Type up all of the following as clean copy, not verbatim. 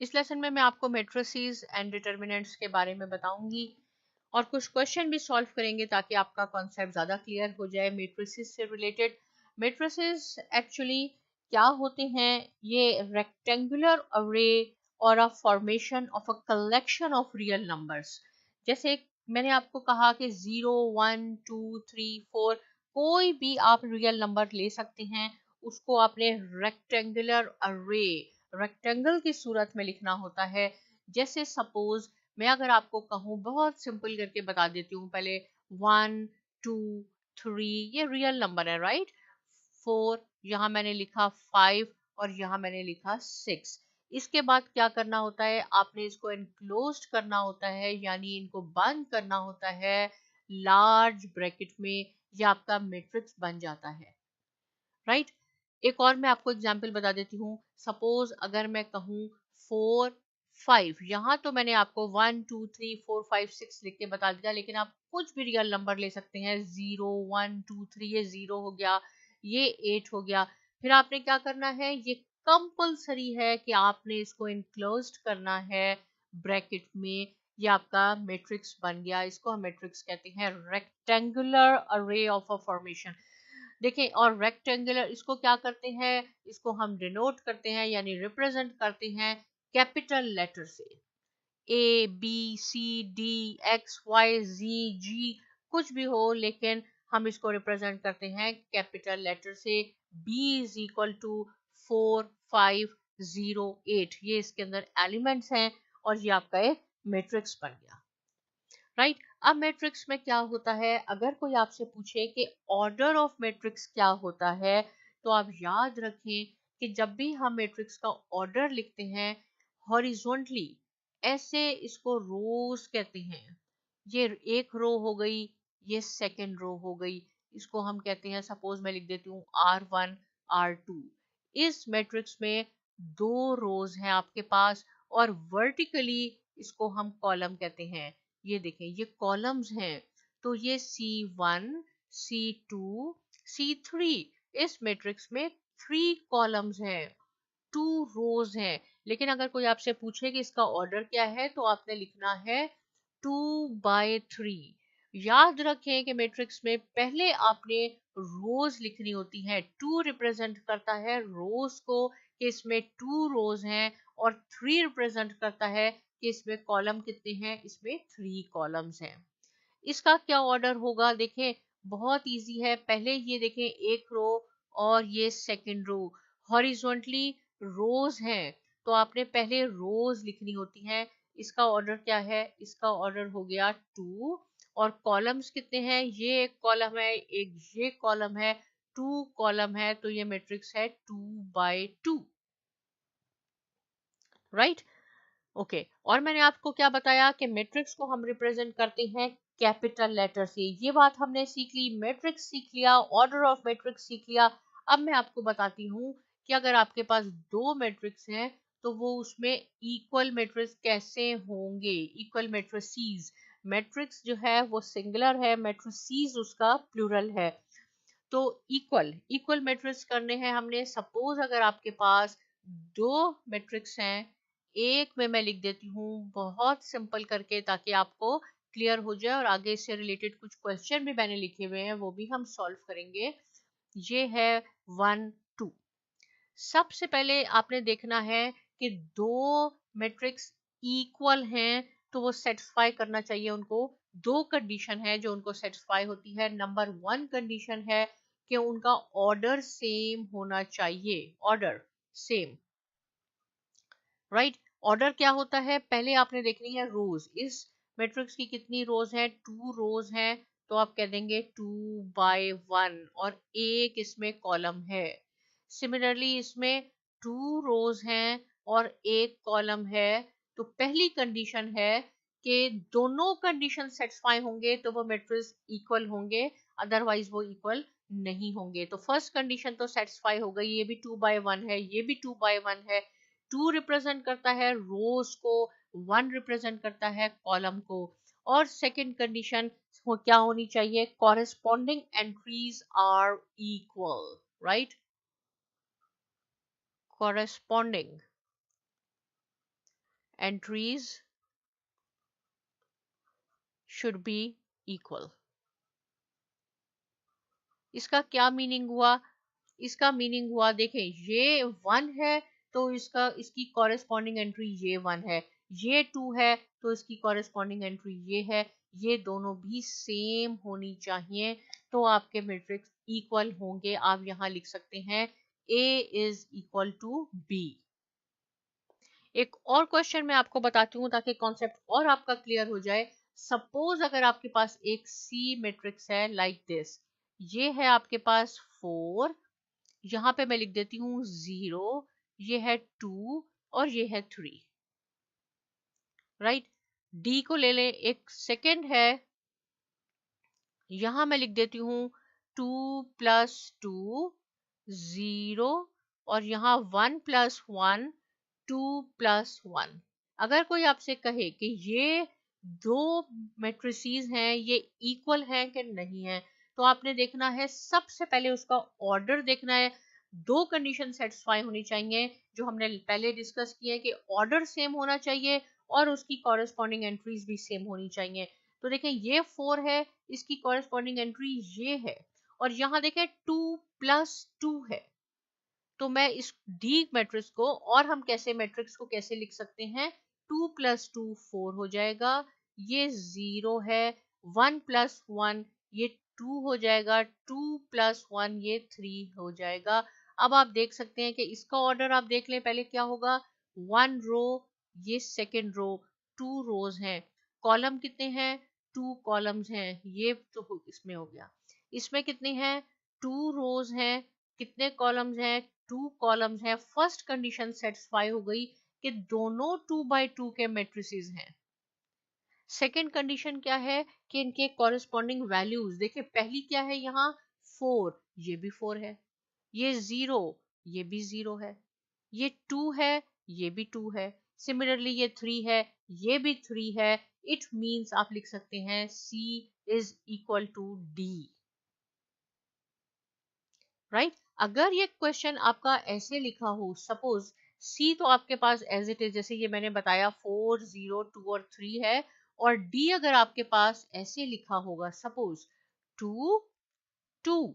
इस लेसन में मैं आपको मैट्रिसेस एंड डिटर्मिनेंट्स के बारे में बताऊंगी और कुछ क्वेश्चन भी सॉल्व करेंगे ताकि आपका कॉन्सेप्ट ज़्यादा क्लियर हो जाए मैट्रिसेस से रिलेटेड। मैट्रिसेस एक्चुअली क्या होते हैं? ये रेक्टेंगुलर अरे और a formation of a collection of real numbers. जैसे मैंने आपको कहा कि 0 1 2 3 4 कोई भी आप रियल नंबर ले सकते हैं, उसको आपने रेक्टेंगुलर अरे रेक्टेंगल की सूरत में लिखना होता है। जैसे सपोज मैं अगर आपको कहूँ, बहुत सिंपल करके बता देती हूँ पहले, 1 2 3 ये रियल नंबर है, राइट। 4 यहाँ मैंने लिखा 5 और यहाँ मैंने लिखा 6। इसके बाद क्या करना होता है? आपने इसको एनक्लोज्ड करना होता है, यानी इनको बंद करना होता है लार्ज ब्रैकेट में, ये आपका मैट्रिक्स बन जाता है, राइट। एक और मैं आपको एग्जांपल बता देती हूँ। सपोज अगर मैं कहूँ 4 5, यहाँ तो मैंने आपको 1 2 3 4 5 6 लिख के बता दिया, लेकिन आप कुछ भी रियल नंबर ले सकते हैं। 0 1 2 3 ये 0 हो गया, ये 8 हो गया। फिर आपने क्या करना है? ये कंपल्सरी है कि आपने इसको इनक्लोज्ड करना है ब्रैकेट में। ये आपका मैट्रिक्स बन गया। इसको हम मैट्रिक्स कहते हैं, रेक्टेंगुलर अरे ऑफ अ फॉर्मेशन। देखें, और रेक्टेंगुलर इसको क्या करते हैं? इसको हम डिनोट करते हैं यानी रिप्रेजेंट करते हैं कैपिटल लेटर से। A B C D X Y Z Z कुछ भी हो, लेकिन हम इसको रिप्रेजेंट करते हैं कैपिटल लेटर से। b इज इक्वल टू 4 5 0 8, ये इसके अंदर एलिमेंट्स हैं और ये आपका एक मैट्रिक्स बन गया, राइट। अब मैट्रिक्स में क्या होता है? अगर कोई आपसे पूछे कि ऑर्डर ऑफ मैट्रिक्स क्या होता है, तो आप याद रखें कि जब भी हम मैट्रिक्स का ऑर्डर लिखते हैं हॉरिजॉन्टली, ऐसे इसको रोज कहते हैं। ये एक रो हो गई, ये सेकंड रो हो गई, इसको हम कहते हैं, सपोज मैं लिख देती हूँ R1 R2। इस मैट्रिक्स में दो रोज हैं आपके पास और वर्टिकली इसको हम कॉलम कहते हैं। ये देखें, ये कॉलम्स हैं, तो ये C1 C2 C3, इस मैट्रिक्स में 3 कॉलम्स हैं, 2 रोज हैं। लेकिन अगर कोई आपसे पूछे कि इसका ऑर्डर क्या है, तो आपने लिखना है 2/3। याद रखें कि मैट्रिक्स में पहले आपने रोज लिखनी होती है। 2 रिप्रेजेंट करता है रोज को कि इसमें 2 रोज हैं, और 3 रिप्रेजेंट करता है कि इसमें कॉलम कितने हैं, इसमें 3 कॉलम्स हैं। इसका क्या ऑर्डर होगा? देखें, बहुत इजी है। पहले ये देखें, एक रो और ये सेकंड रो, हॉरिजॉन्टली रोज हैं, तो आपने पहले रोज लिखनी होती हैं। इसका ऑर्डर क्या है? इसका ऑर्डर हो गया 2। और कॉलम्स कितने हैं? ये एक कॉलम है, एक ये कॉलम है, 2 कॉलम है, तो ये मैट्रिक्स है 2/2, राइट। ओके, और मैंने आपको क्या बताया कि मैट्रिक्स को हम रिप्रेजेंट करते हैं कैपिटल लेटर से। ये बात हमने सीख ली, मैट्रिक्स सीख लिया, ऑर्डर ऑफ मैट्रिक्स सीख लिया। अब मैं आपको बताती हूँ कि अगर आपके पास दो मैट्रिक्स हैं, तो वो उसमें इक्वल मैट्रिक्स कैसे होंगे। इक्वल मैट्रिसेस, मैट्रिक्स जो है वो सिंगुलर है, मैट्रिसेस उसका प्लूरल है। तो इक्वल इक्वल मैट्रिक्स करने हैं हमने। सपोज अगर आपके पास दो मैट्रिक्स हैं, एक में मैं लिख देती हूँ बहुत सिंपल करके ताकि आपको क्लियर हो जाए, और आगे इससे रिलेटेड कुछ क्वेश्चन भी मैंने लिखे हुए हैं, वो भी हम सॉल्व करेंगे। ये है 1 2। सबसे पहले आपने देखना है कि दो मैट्रिक्स इक्वल हैं, तो वो सेटिस्फाई करना चाहिए उनको। दो कंडीशन है जो उनको सेटिस्फाई होती है। नंबर 1 कंडीशन है कि उनका ऑर्डर सेम होना चाहिए, ऑर्डर सेम, राइट। ऑर्डर क्या होता है? पहले आपने देखनी है रोज। इस मैट्रिक्स की कितनी रोज है? 2 रोज हैं, तो आप कह देंगे 2/1, और एक इसमें कॉलम है। सिमिलरली इसमें 2 रोज हैं और एक कॉलम है, तो पहली कंडीशन है कि दोनों कंडीशन सेटिस्फाई होंगे तो वो मैट्रिक्स इक्वल होंगे, अदरवाइज वो इक्वल नहीं होंगे। तो फर्स्ट कंडीशन तो सेटिस्फाई हो गई, ये भी 2/1 है, ये भी 2/1 है। 2 रिप्रेजेंट करता है रोज को, 1 रिप्रेजेंट करता है कॉलम को। और सेकंड कंडीशन क्या होनी चाहिए? Corresponding entries are equal, right. Corresponding entries should be equal. इसका क्या मीनिंग हुआ? इसका मीनिंग हुआ, देखें ये 1 है तो इसकी कॉरेस्पॉन्डिंग एंट्री ये 1 है, ये 2 है तो इसकी कॉरेस्पॉन्डिंग एंट्री ये है, ये दोनों भी सेम होनी चाहिए तो आपके मैट्रिक्स इक्वल होंगे। आप यहां लिख सकते हैं A is equal to B। एक और क्वेश्चन मैं आपको बताती हूँ ताकि कॉन्सेप्ट और आपका क्लियर हो जाए। सपोज अगर आपके पास एक C मैट्रिक्स है लाइक दिस, ये है आपके पास 4, यहाँ पे मैं लिख देती हूँ 0, ये है 2 और ये है 3, राइट। डी को ले लें, एक सेकेंड है, यहां मैं लिख देती हूँ 2 प्लस 2 0 और यहाँ 1 प्लस 1 2 प्लस 1। अगर कोई आपसे कहे कि ये दो मैट्रिसेस हैं, ये इक्वल हैं कि नहीं है, तो आपने देखना है सबसे पहले उसका ऑर्डर देखना है। दो कंडीशन सेटिस्फाई होनी चाहिए जो हमने पहले डिस्कस किए कि ऑर्डर सेम होना चाहिए और उसकी कॉरेस्पॉन्डिंग एंट्रीज भी सेम होनी चाहिए। तो देखें ये 4 है, इसकी कॉरेस्पॉन्डिंग एंट्री ये है, और यहाँ देखें 2 प्लस 2 है। तो मैं इस डी मैट्रिक्स को, और हम कैसे मैट्रिक्स को कैसे लिख सकते हैं, 2 प्लस 2 4 हो जाएगा, ये 0 है, 1 प्लस 1 ये 2 हो जाएगा, 2 प्लस 1 ये 3 हो जाएगा। अब आप देख सकते हैं कि इसका ऑर्डर आप देख लें पहले क्या होगा, 1 रो, ये सेकेंड रो, 2 रोज हैं, कॉलम कितने हैं, 2 कॉलम्स हैं, ये तो इसमें हो गया। इसमें कितने हैं, 2 रोज हैं, कितने कॉलम्स हैं, 2 कॉलम्स हैं। फर्स्ट कंडीशन सेटिस्फाई हो गई कि दोनों 2 बाई 2 के मैट्रिसेस हैं। सेकेंड कंडीशन क्या है कि इनके कॉरेस्पॉन्डिंग वैल्यूज देखिए, पहली क्या है यहाँ 4, ये भी 4 है, ये 0, ये भी 0 है, ये 2 है, ये भी 2 है, सिमिलरली ये 3 है, ये भी 3 है। इट मींस आप लिख सकते हैं C is equal to D, right. अगर ये क्वेश्चन आपका ऐसे लिखा हो, सपोज सी तो आपके पास एज इट इज जैसे ये मैंने बताया 4 0 2 और 3 है, और डी अगर आपके पास ऐसे लिखा होगा सपोज 2 2,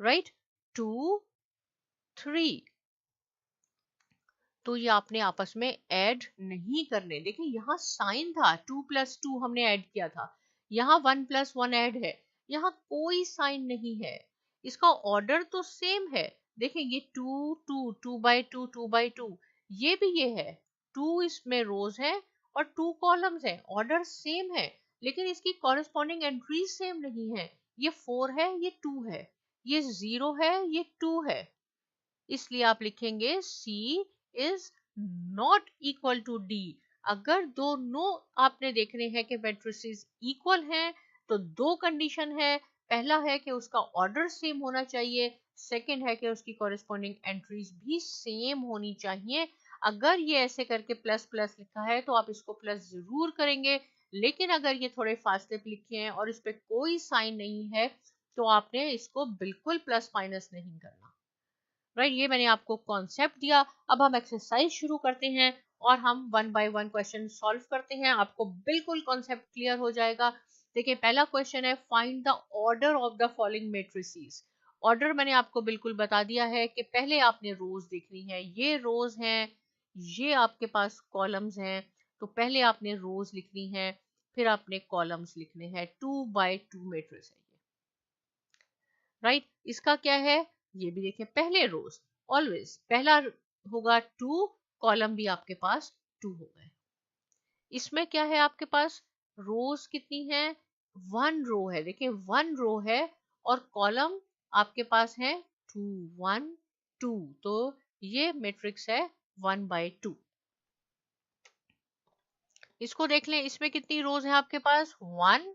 राइट, 2 3, तो ये आपने आपस में ऐड नहीं करने। देखिए यहाँ साइन था, 2 प्लस 2 हमने ऐड किया था, यहाँ 1 प्लस 1 ऐड है, यहाँ कोई साइन नहीं है, इसका ऑर्डर तो सेम है। देखें ये 2 2 2 बाई 2 2 बाई 2, ये भी ये है, 2 इसमें रोज है और 2 कॉलम्स है, ऑर्डर सेम है, लेकिन इसकी कॉरेस्पॉन्डिंग एंट्रीज सेम नहीं है। ये 4 है, ये 2 है, ये 0 है, ये 2 है, इसलिए आप लिखेंगे C is not equal to D। अगर दोनों आपने देखने हैं कि मैट्रिसेस इक्वल हैं तो दो कंडीशन है, पहला है कि उसका ऑर्डर सेम होना चाहिए, सेकंड है कि उसकी कॉरेस्पॉन्डिंग एंट्रीज भी सेम होनी चाहिए। अगर ये ऐसे करके प्लस प्लस लिखा है तो आप इसको प्लस जरूर करेंगे, लेकिन अगर ये थोड़े फासले पे लिखे हैं और इस पे कोई साइन नहीं है तो आपने इसको बिल्कुल प्लस माइनस नहीं करना, राइट। ये मैंने आपको कॉन्सेप्ट दिया। अब हम एक्सरसाइज शुरू करते हैं और हम 1 बाय 1 क्वेश्चन सॉल्व करते हैं, आपको बिल्कुल कॉन्सेप्ट क्लियर हो जाएगा। देखिए पहला क्वेश्चन है, find the order of the following matrices. Order मैंने आपको बिल्कुल बता दिया है कि पहले आपने रोज देखनी है, ये रोज हैं, ये आपके पास कॉलम्स हैं, तो पहले आपने रोज लिखनी है, फिर आपने कॉलम्स लिखने हैं। 2 बाय 2 मैट्रिक्स है ये, राइट। इसका क्या है, ये भी देखिए, पहले रोज ऑलवेज पहला होगा 2, कॉलम भी आपके पास 2 हो गए। इसमें क्या है आपके पास, रोज कितनी है, 1 रो है, देखिए 1 रो है और कॉलम आपके पास है 2 1 2, तो ये मैट्रिक्स है 1 बाय 2। इसको देख लें, इसमें कितनी रोज है आपके पास, 1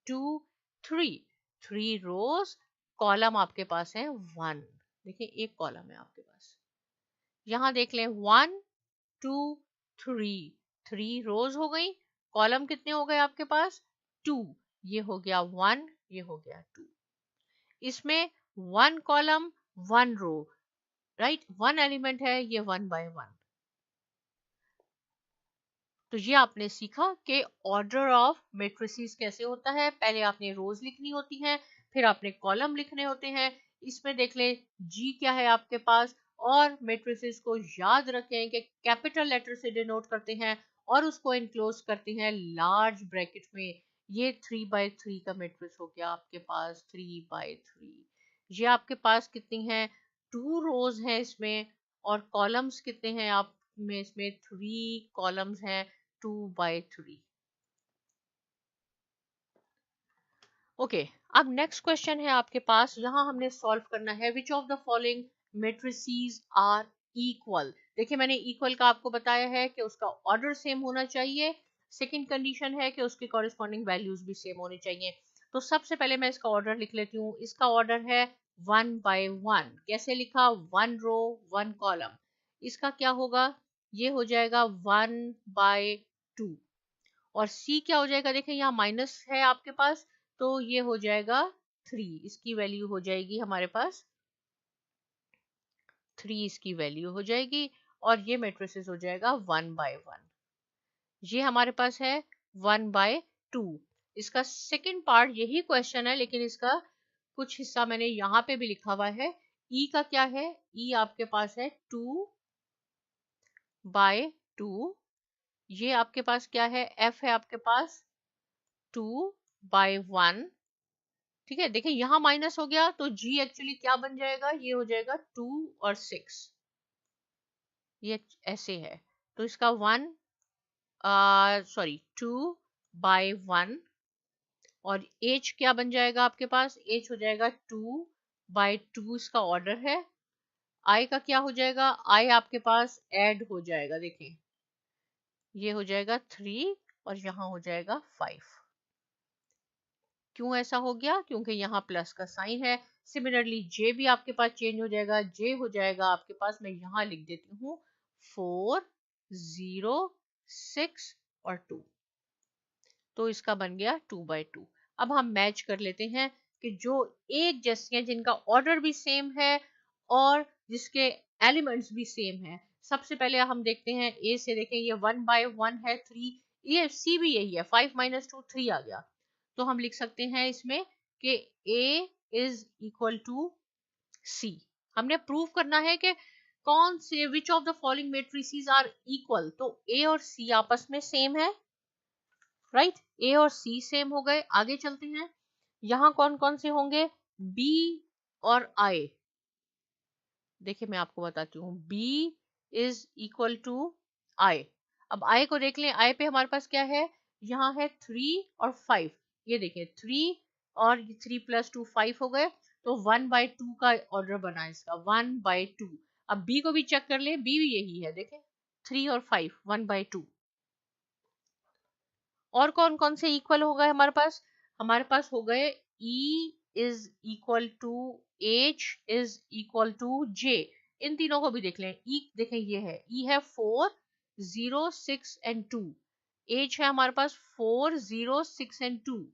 2 3, 3 रोज, कॉलम आपके पास है 1, देखिए एक कॉलम है आपके पास। यहां देख लें 1 2 3, 3 रोज हो गई, कॉलम कितने हो गए आपके पास 2, ये हो गया 1, ये हो गया 2। इसमें 1 कॉलम 1 रो, राइट, 1 एलिमेंट है, ये 1 बाय 1। तो ये आपने सीखा कि ऑर्डर ऑफ मेट्रिसेस कैसे होता है। पहले आपने रोज लिखनी होती हैं, फिर आपने कॉलम लिखने होते हैं। इसमें देख ले जी क्या है आपके पास, और मेट्रिसेस को याद रखें कि कैपिटल लेटर से डिनोट करते हैं और उसको इनक्लोज करते हैं लार्ज ब्रैकेट में। ये 3 by 3 का मेट्रिक्स हो गया आपके पास, 3 by 3। ये आपके पास कितनी है, 2 रोज हैं इसमें, और कॉलम्स कितने हैं आप में, इसमें 3 कॉलम्स हैं, 2 by 3। ओके, अब नेक्स्ट क्वेश्चन है आपके पास, यहाँ हमने सॉल्व करना है which of the following matrices are equal. देखिए मैंने इक्वल का आपको बताया है कि उसका ऑर्डर सेम होना चाहिए। सेकंड कंडीशन है कि उसके कॉरेस्पॉन्डिंग वैल्यूज भी सेम होने चाहिए। तो सबसे पहले मैं इसका ऑर्डर लिख लेती हूँ। इसका ऑर्डर है 1 by 1। कैसे लिखा, 1 row 1 column। इसका क्या होगा, ये हो जाएगा 1/2। और सी क्या हो जाएगा, देखें यहाँ माइनस है आपके पास, तो ये हो जाएगा 3। इसकी वैल्यू हो जाएगी हमारे पास 3, इसकी वैल्यू हो जाएगी। और ये मेट्रिसेस हो जाएगा 1/1। ये हमारे पास है 1/2। इसका सेकंड पार्ट यही क्वेश्चन है, लेकिन इसका कुछ हिस्सा मैंने यहाँ पे भी लिखा हुआ है। ई का क्या है, ई आपके पास है 2/2। ये आपके पास क्या है, एफ है आपके पास 2/1। ठीक है, देखिए यहाँ माइनस हो गया, तो जी एक्चुअली क्या बन जाएगा, ये हो जाएगा 2 और 6। ये ऐसे है, तो इसका 2/1। और एच क्या बन जाएगा आपके पास, एच हो जाएगा 2/2, इसका ऑर्डर है। आई का क्या हो जाएगा, आई आपके पास ऐड हो जाएगा, देखिए ये हो जाएगा 3 और यहाँ हो जाएगा 5। क्यों ऐसा हो गया, क्योंकि यहाँ प्लस का साइन है। सिमिलरली जे भी आपके पास चेंज हो जाएगा, जे हो जाएगा आपके पास, मैं यहाँ लिख देती हूँ 4, 0, 6 और 2। तो इसका बन गया 2/2। अब हम मैच कर लेते हैं कि जो एक जैसी हैं, जिनका ऑर्डर भी सेम है और जिसके एलिमेंट्स भी सेम है। सबसे पहले हम देखते हैं ए से, देखें ये 1/1 है 3, ये सी भी यही है, 5 - 2 3 आ गया। तो हम लिख सकते हैं इसमें कि A is equal to C. हमने प्रूव करना है कि कौन से which of the following matrices are equal. तो ए और सी आपस में सेम है, राइट, ए और सी सेम हो गए। आगे चलते हैं, यहां कौन कौन से होंगे, बी और आई। देखिए मैं आपको बताती हूँ, बी इज इक्वल टू आई। अब आई को देख लें, आई पे हमारे पास क्या है, यहाँ है 3 और 5। ये देखिए 3 और 3 + 2 5 हो गए, तो 1/2 का ऑर्डर बना इसका, 1/2। अब बी को भी चेक कर ले, बी भी यही है, देखें 3 और 5 1/2। और कौन कौन से इक्वल हो गए हमारे पास हो गए E is equal to H is equal to J। इन तीनों को भी देख लें, E देखें ये है, E है 4, 0, 6 एंड 2। H है हमारे पास 4, 0, 6 एंड 2।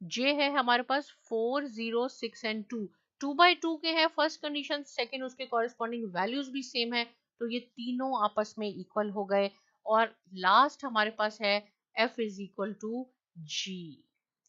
J है हमारे पास 4, 0, 6 एंड 2। 2/2 के हैं फर्स्ट कंडीशन, सेकंड उसके कॉरेस्पॉन्डिंग वैल्यूज भी सेम है, तो ये तीनों आपस में इक्वल हो गए। और लास्ट हमारे पास है F is equal to G।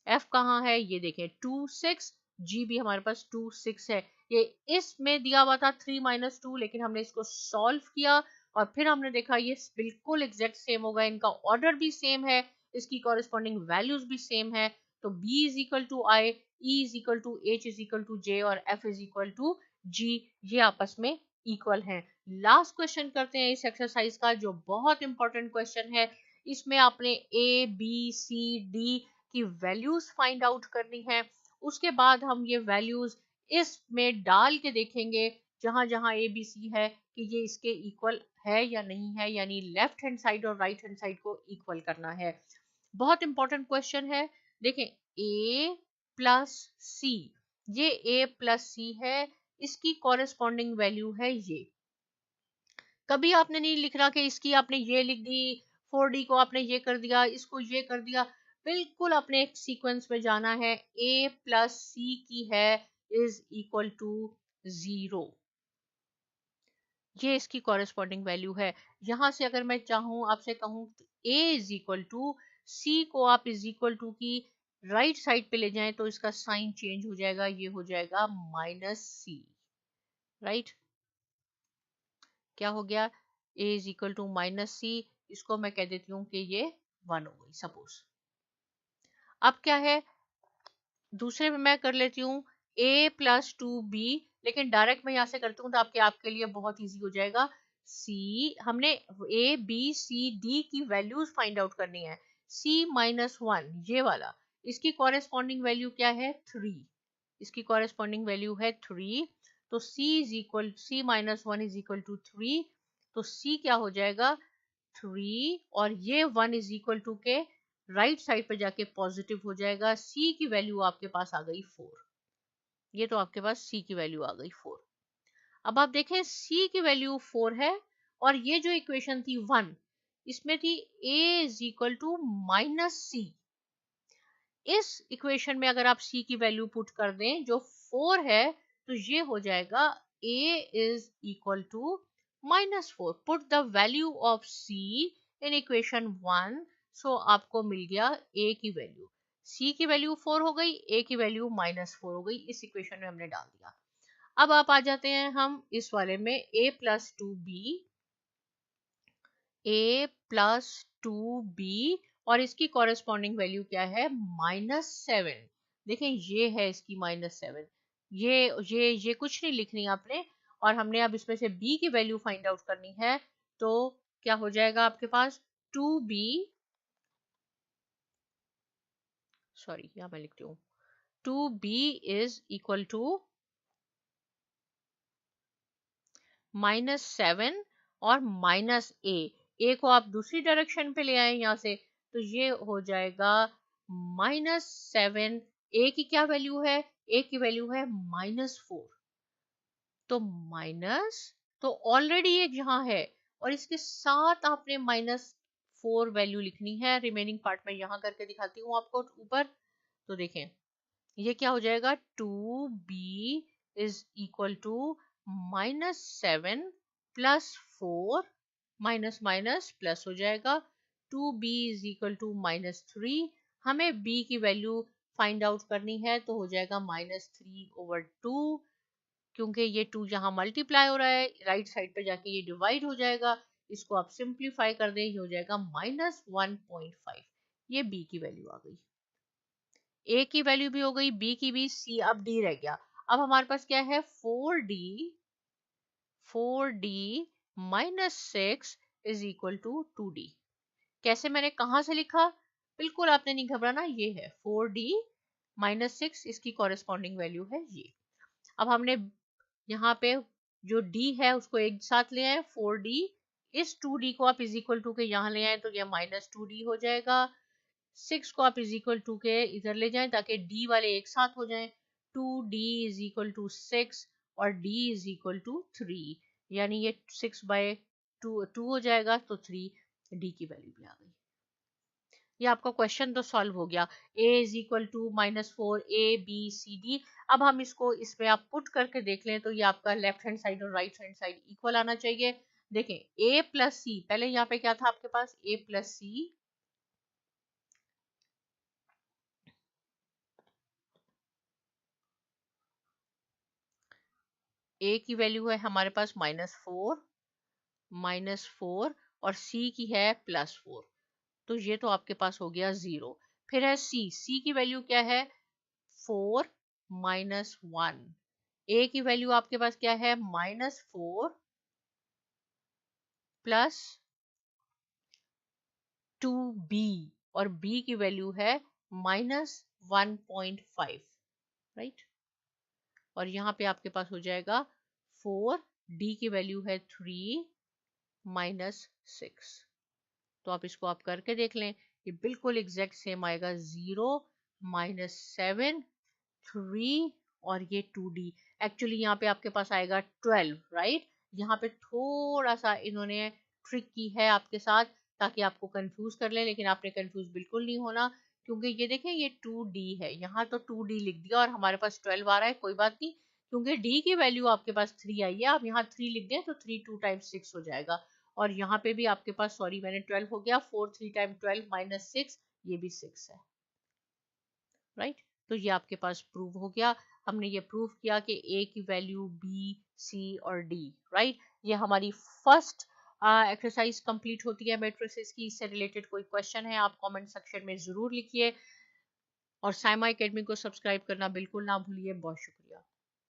F कहाँ है, ये देखें 2, 6। G भी हमारे पास 2, 6 है। ये इसमें दिया हुआ था 3 - 2, लेकिन हमने इसको सॉल्व किया और फिर हमने देखा ये बिल्कुल एग्जैक्ट सेम होगा, इनका ऑर्डर भी सेम है, इसकी कॉरेस्पॉन्डिंग वैल्यूज भी सेम है। तो B is equal to I, E is equal to H is equal to J और F is equal to G, ये आपस में इक्वल हैं। लास्ट क्वेश्चन करते हैं इस एक्सरसाइज का, जो बहुत इंपॉर्टेंट क्वेश्चन है। इसमें आपने A, B, C, D की वैल्यूज फाइंड आउट करनी है। उसके बाद हम ये वैल्यूज इसमें डाल के देखेंगे, जहां जहां A, B, C है, कि ये इसके इक्वल है या नहीं है, यानी लेफ्ट हैंड साइड और राइट हैंड साइड को इक्वल करना है। बहुत इंपॉर्टेंट क्वेश्चन है। देखें A प्लस C, ये A प्लस C है, इसकी कॉरेस्पॉन्डिंग वैल्यू है ये। कभी आपने नहीं लिखना कि इसकी आपने ये लिख दी, 4D को आपने ये कर दिया, इसको ये कर दिया। बिल्कुल अपने एक सीक्वेंस में जाना है। A प्लस C की है इज इक्वल टू 0। ये इसकी कॉरेस्पॉन्डिंग वैल्यू है। यहाँ से अगर मैं चाहूँ आपसे कहूँ a इज इक्वल टू सी को आप इज इक्वल टू की राइट साइड पे ले जाएं तो इसका साइन चेंज हो जाएगा, ये हो जाएगा माइनस सी, राइट। क्या हो गया, a is equal to minus C, इसको मैं कह देती हूँ कि ये 1 हो गई सपोज। अब क्या है, दूसरे में मैं कर लेती हूँ a प्लस टू बी, लेकिन डायरेक्ट मैं यहाँ से करती हूँ तो आपके लिए बहुत इजी हो जाएगा। c, हमने a b c d की वैल्यूज फाइंड आउट करनी है। c माइनस वन ये वाला, इसकी कॉरेस्पॉन्डिंग वैल्यू क्या है 3, इसकी कॉरेस्पॉन्डिंग वैल्यू है 3, तो c minus one is equal to 3, तो c क्या हो जाएगा 3, और ये 1 इज इक्वल टू के राइट साइड पर जाके पॉजिटिव हो जाएगा। c की वैल्यू आपके पास आ गई 4, ये तो आपके पास c की वैल्यू आ गई 4। अब आप देखें c की वैल्यू 4 है, और ये जो इक्वेशन थी 1, इसमें थी a is equal to minus C. इस इक्वेशन में अगर आप c की वैल्यू पुट कर दें जो 4 है, तो ये हो जाएगा a is equal to minus 4। Put the value of c in equation 1, so आपको मिल गया a की वैल्यू, c की वैल्यू 4 हो गई, a की वैल्यू माइनस 4 हो गई, इस इक्वेशन में हमने डाल दिया। अब आप आ जाते हैं हम इस वाले में a plus two B, a plus two B, और इसकी कॉरेस्पॉन्डिंग वैल्यू क्या है -7। देखें ये है इसकी -7, ये कुछ नहीं लिखनी आपने, और हमने अब इसमें से b की वैल्यू फाइंड आउट करनी है। तो क्या हो जाएगा आपके पास 2b, सॉरी यहाँ मैं लिखती हूँ 2b इज इक्वल टू -7 और -a को आप दूसरी डायरेक्शन पे ले आए यहाँ से, तो ये हो जाएगा -7। a की क्या वैल्यू है, a की वैल्यू है -4, तो माइनस, तो ऑलरेडी ये यहाँ है, और इसके साथ आपने -4 वैल्यू लिखनी है। रिमेनिंग पार्ट में यहाँ करके दिखाती हूँ आपको ऊपर, तो देखें ये क्या हो जाएगा 2b is equal to -7 plus 4, minus minus plus हो जाएगा, 2b इज इक्वल टू -3। हमें b की वैल्यू फाइंड आउट करनी है, तो हो जाएगा -3/2, क्योंकि ये 2 यहाँ मल्टीप्लाई हो रहा है, राइट साइड पे जाके ये डिवाइड हो जाएगा, इसको आप सिंप्लीफाई कर दें, ये हो जाएगा -1.5। ये b की वैल्यू आ गई, a की वैल्यू भी हो गई, b की भी, c, अब d रह गया। अब हमारे पास क्या है 4d -6 is equal to 2d। कैसे, मैंने कहां से लिखा, बिल्कुल आपने नहीं घबराना, ये है 4d -6, इसकी कॉरेस्पॉन्डिंग वैल्यू है ये। अब हमने यहाँ पे जो d है उसको एक साथ ले आए 4d, इस 2d को आप इज इक्वल टू के यहाँ ले आए तो ये -2d हो जाएगा। 6 को आप इज इक्वल टू के इधर ले जाएं ताकि d वाले एक साथ हो जाएं, 2d इज इक्वल टू 6 और d इज इक्वल टू 3, यानी ये 6/2 हो जाएगा, तो 3 d की वैल्यू भी आ गई। ये आपका क्वेश्चन तो सॉल्व हो गया, a is equal to -4, a b c d। अब हम इसको इसमें आप पुट करके देख लें तो ये आपका लेफ्ट हैंड साइड और राइट हैंड साइड इक्वल आना चाहिए। देखें a प्लस सी, पहले यहाँ पे क्या था आपके पास a प्लस सी, a की वैल्यू है हमारे पास -4 और c की है +4, तो ये तो आपके पास हो गया 0। फिर है c की वैल्यू क्या है 4 -1, a की वैल्यू आपके पास क्या है -4 प्लस 2b, और b की वैल्यू है -1.5, राइट। और यहाँ पे आपके पास हो जाएगा 4, d की वैल्यू है 3 -6, तो आप इसको आप करके देख लें, ये बिल्कुल एग्जैक्ट सेम आएगा, 0 -7 3 और ये 2d। एक्चुअली यहाँ पे आपके पास आएगा 12, राइट। यहाँ पे थोड़ा सा इन्होंने ट्रिक की है आपके साथ ताकि आपको कंफ्यूज कर लें, लेकिन आपने कंफ्यूज बिल्कुल नहीं होना, क्योंकि ये देखें ये 2d है, यहाँ तो 2d लिख दिया और हमारे पास 12 आ रहा है, कोई बात नहीं, क्योंकि डी की वैल्यू आपके पास 3 आई है, आप यहाँ 3 लिख दें तो 3 2 टाइम्स 6 हो जाएगा, और यहाँ पे भी आपके पास, सॉरी मैंने 12 हो गया, 4 3 टाइम 12 माइनस 6, ये भी 6 है, राइट। तो ये आपके पास प्रूव हो गया, हमने ये प्रूव किया कि ए की वैल्यू बी, सी और डी, राइट। ये हमारी फर्स्ट एक्सरसाइज कंप्लीट होती है मैट्रिसेस की। इससे रिलेटेड कोई क्वेश्चन है आप कमेंट सेक्शन में जरूर लिखिए, और साइमा एकेडमी को सब्सक्राइब करना बिल्कुल ना भूलिए। बहुत शुक्रिया।